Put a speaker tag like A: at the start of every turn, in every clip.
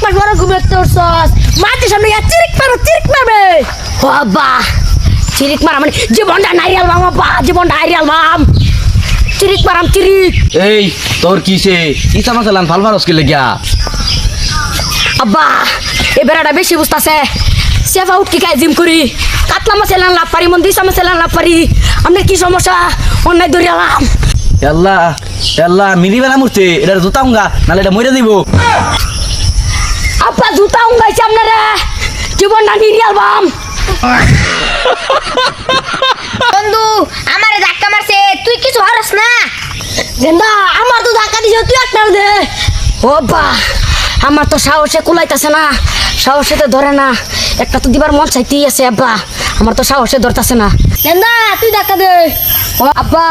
A: মাস বড় ঘুমাতে উঠছস মাটির সামনে চিরিক মারবে ও আব্বা চিরিক মারা মানে জীবনটা নাইরিয়াল বাম আব্বা জীবনটা নাইরিয়াল বাম চিরিক মারাম চিরিক
B: এই তোর কিসে ইসা মাসালান ফালফারস কি লাগিয়া
A: আব্বা এ বেড়াটা বেশি বুঝতাছে সেফা উঠকি খাই জিম করি কাতলা মাছ এলাম লাভ পারি মন্দির মাছ এলাম লাভ পারি আপনার কি সমস্যা অন্যায় ধরিয়ালাম
B: আল্লাহ আল্লাহ মিলিবে না মুরতে এটা জুতা উঙ্গা নালে এটা মরে দিব
A: আব্বা জুতা উঙ্গাইছে আপনারা জীবনটা নিরিয়াল বাম
C: বন্ধু আমারে ধাক্কা মারছে তুই কিছু হারস না
A: গেন্দা আমার তো ধাক্কা দিছে তুই একটা দে ও বা আমার তো সাহসে কুলাইতেছে না সাহসে তো ধরে না একটা তো দিবার মন চাইতেই আছে আব্বা আমার তো সাহসে ধরতেছে না গেন্দা তুই ধাক্কা দে ও আব্বা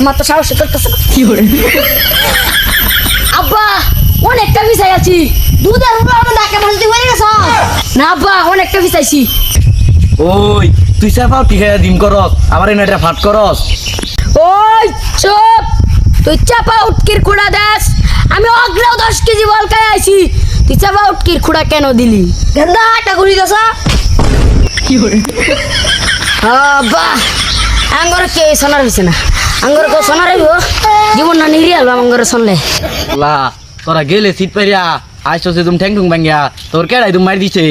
A: আমার তো সাহসে ধরতেছে না কি করে আব্বা অনেকটা বিছাই আছি দুধের উপর আমার ধাক্কা মারতে তুই বলে গেছ না আব্বা অনেকটা বিছাইছি
B: ওই তুই সাফাও ঠিক আছে ডিম করস আবার এটা ফাট করস
A: ওই চুপ তুই চাপা উটকির খুঁড়া দেস আমি অগ্রাও 10 কেজি বল খাই আইছি তুই চাপা উটকির খুঁড়া কেন দিলি গেন্দা আটা ঘুরি দসা কি করে বাহ আঙ্গর কে সোনার হইছে না আঙ্গর কো সোনার হইব জীবন না নিরিয়াল আঙ্গর শুনলে
B: লা তোরা গেলে সিট পাইয়া আইসছে তুমি ঠ্যাং ঠুং ভাঙ্গিয়া তোর কেডাই তুমি মার দিছে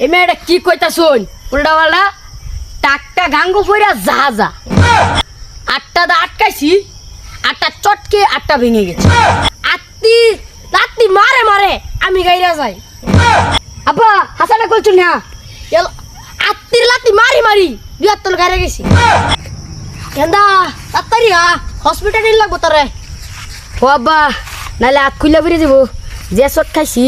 A: এই মেয়েটা কি কইতা শুন উল্টাওয়ালা টাকটা গাঙ্গু ফইরা যা আটটা দা আটকাইছি আটটা চটকে আটটা ভেঙে গেছে রাত্রি মারে আমি গাইরা যাই আব্বা হাসানা কইছ না আত্তির লাতি মারি দুই হাত তোল গাইরা গেছি কেন্দা তাড়াতাড়ি হসপিটালে লাগবো তোরে ও আব্বা নালে হাত খুলে বেরিয়ে যাবো যে চট খাইছি